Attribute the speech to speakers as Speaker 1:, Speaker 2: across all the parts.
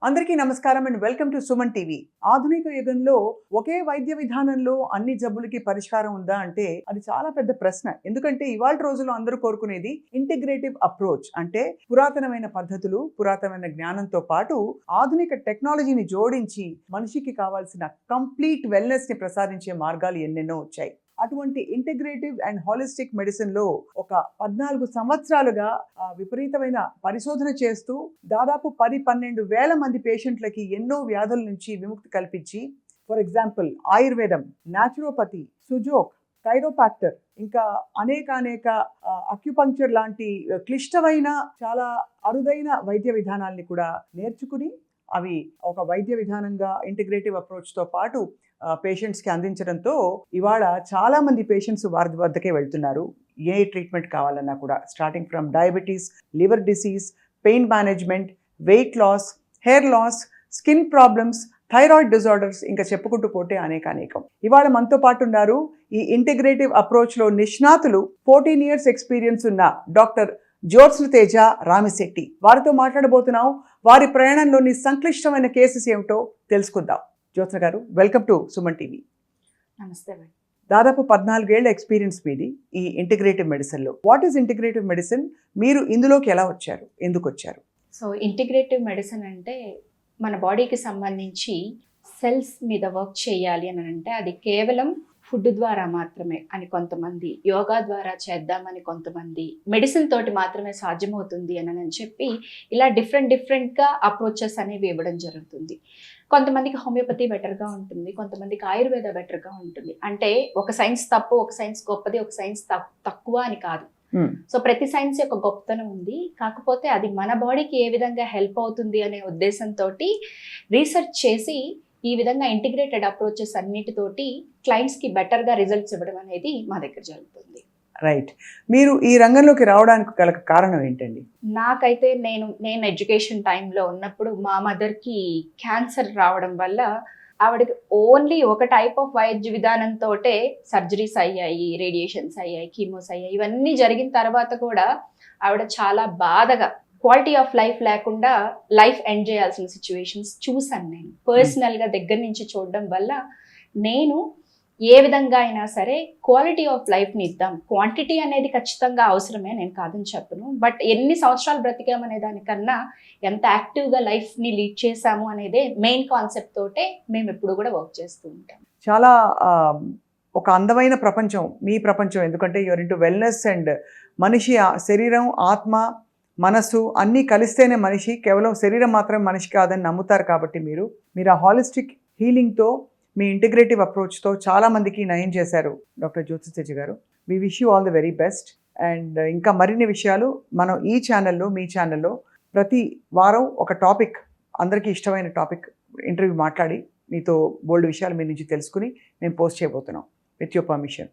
Speaker 1: అందరికీ నమస్కారం and welcome to Suman TV. ఆధునిక యుగంలో ఒకే వైద్య విధానంలో అన్ని జబ్బులకి పరిష్కారం ఉందా అంటే అది చాలా పెద్ద ప్రశ్న. ఎందుకంటే ఇవాళ రోజుల్లో అందరూ కోరుకునేది ఇంటిగ్రేటివ్ అప్రోచ్, అంటే పురాతనమైన పద్ధతులు, పురాతనమైన జ్ఞానంతో పాటు ఆధునిక టెక్నాలజీని జోడించి మనిషికి కావాల్సిన కంప్లీట్ వెల్నెస్ ని ప్రసాదించే మార్గాలు ఎన్నెన్నో వచ్చాయి. అటువంటి ఇంటిగ్రేటివ్ అండ్ హాలిస్టిక్ మెడిసిన్ లో ఒక 14 సంవత్సరాలుగా విపరీతమైన పరిశోధన చేస్తూ దాదాపు 10-12 వేల మంది పేషెంట్లకి ఎన్నో వ్యాధుల నుంచి విముక్తి కల్పించి, ఫర్ ఎగ్జాంపుల్ ఆయుర్వేదం, న్యాచురోపతి, సుజోక్, కైరోపాక్టర్, ఇంకా అనేక అక్యుపంక్చర్ లాంటి క్లిష్టమైన చాలా అరుదైన వైద్య విధానాల్ని కూడా నేర్చుకుని అవి ఒక వైద్య విధానంగా ఇంటిగ్రేటివ్ అప్రోచ్తో పాటు పేషెంట్స్కి అందించడంతో ఇవాళ చాలా మంది పేషెంట్స్ వారి వద్దకే వెళ్తున్నారు. ఏ ట్రీట్మెంట్ కావాలన్నా కూడా, starting from diabetes, liver disease, pain management, weight loss, hair loss, skin problems, thyroid disorders, ఇంకా చెప్పుకుంటూ పోతే అనేకం. ఇవాళ మనతో పాటు ఉన్నారు ఈ ఇంటిగ్రేటివ్ అప్రోచ్లో నిష్ణాతులు, 14 years ఎక్స్పీరియన్స్ ఉన్న డాక్టర్ జ్యోత్స్న తేజ రామిశెట్టి. వారితో మాట్లాడబోతున్నాం. వారి ప్రయాణంలోని సంక్లిష్టమైన కేసెస్ ఏమిటో తెలుసుకుందాం. జ్యోత్స్న గారు, వెల్కమ్ టు సుమన్ టీవీ.
Speaker 2: నమస్తే.
Speaker 1: దాదాపు 14 ఏళ్ల ఎక్స్పీరియన్స్ మీది ఈ ఇంటిగ్రేటివ్ మెడిసిన్లో. What is integrative medicine? మీరు ఇందులోకి ఎలా వచ్చారు, ఎందుకు వచ్చారు?
Speaker 2: సో ఇంటిగ్రేటివ్ మెడిసిన్ అంటే మన బాడీకి సంబంధించి సెల్స్ మీద వర్క్ చేయాలి అని అంటే అది కేవలం ఫుడ్ ద్వారా మాత్రమే అని కొంతమంది, యోగా ద్వారా చేద్దామని కొంతమంది, మెడిసిన్ తోటి మాత్రమే సాధ్యమవుతుంది అని చెప్పి ఇలా డిఫరెంట్గా అప్రోచెస్ అనేవి ఇవ్వడం జరుగుతుంది. కొంతమందికి హోమియోపతి బెటర్గా ఉంటుంది, కొంతమందికి ఆయుర్వేద బెటర్గా ఉంటుంది. అంటే ఒక సైన్స్ తప్పు, ఒక సైన్స్ గొప్పది, ఒక సైన్స్ తక్కువ అని కాదు. సో ప్రతి సైన్స్ యొక్క గొప్పతనం ఉంది. కాకపోతే అది మన బాడీకి ఏ విధంగా హెల్ప్ అవుతుంది అనే ఉద్దేశంతో రీసెర్చ్ చేసి ఈ విధంగా ఇంటిగ్రేటెడ్ అప్రోచెస్ అన్నిటితోటి క్లయింట్స్కి బెటర్గా రిజల్ట్స్ ఇవ్వడం అనేది మా దగ్గర జరుగుతుంది.
Speaker 1: రైట్. మీరు ఈ రంగంలోకి రావడానికి గల కారణం ఏంటండి?
Speaker 2: నాకైతే నేను ఎడ్యుకేషన్ టైంలో ఉన్నప్పుడు మా మదర్కి క్యాన్సర్ రావడం వల్ల ఆవిడకి ఓన్లీ ఒక టైప్ ఆఫ్ వైద్య విధానంతో సర్జరీస్ అయ్యాయి, రేడియేషన్స్ అయ్యాయి, కీమోస్ అయ్యాయి. ఇవన్నీ జరిగిన తర్వాత కూడా ఆవిడ చాలా బాధగా, క్వాలిటీ ఆఫ్ లైఫ్ లేకుండా లైఫ్ ఎండ్ చేయాల్సిన సిచ్యువేషన్స్ చూసాను. నేను పర్సనల్గా దగ్గర నుంచి చూడడం వల్ల నేను ఏ విధంగా అయినా సరే క్వాలిటీ ఆఫ్ లైఫ్ని ఇద్దాం. క్వాంటిటీ అనేది ఖచ్చితంగా అవసరమే, నేను కాదని చెప్పను. బట్ ఎన్ని సంవత్సరాలు బ్రతికామనే దానికన్నా ఎంత యాక్టివ్గా లైఫ్ని లీడ్ చేసాము అనేదే మెయిన్ కాన్సెప్ట్ తోటే మేము ఎప్పుడు కూడా వర్క్ చేస్తూ ఉంటాం.
Speaker 1: చాలా ఒక అందమైన ప్రపంచం మీ ప్రపంచం. ఎందుకంటే యువర్ ఇంటూ వెల్నెస్ అండ్ మనిషి శరీరం, ఆత్మ, మనసు అన్నీ కలిస్తేనే మనిషి. కేవలం శరీరం మాత్రమే మనిషి కాదని నమ్ముతారు. కాబట్టి మీరు ఆ హాలిస్టిక్ హీలింగ్తో, మీ ఇంటిగ్రేటివ్ అప్రోచ్తో చాలామందికి నయం చేశారు డాక్టర్ జ్యోత్స్న తేజ గారు. We wish you all the very best. And ఇంకా మరిన్ని విషయాలు మనం ఈ ఛానల్లో, మీ ఛానల్లో ప్రతి వారం ఒక టాపిక్, అందరికీ ఇష్టమైన టాపిక్ ఇంటర్వ్యూ మాట్లాడి మీతో బోల్డ్ విషయాలు మీ నుంచి తెలుసుకుని మేము పోస్ట్ చేయబోతున్నాం. With your permission.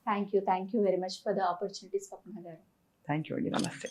Speaker 2: Thank you very much for the opportunities Swapna గారు.
Speaker 1: థ్యాంక్ యూ అండి. నమస్తే.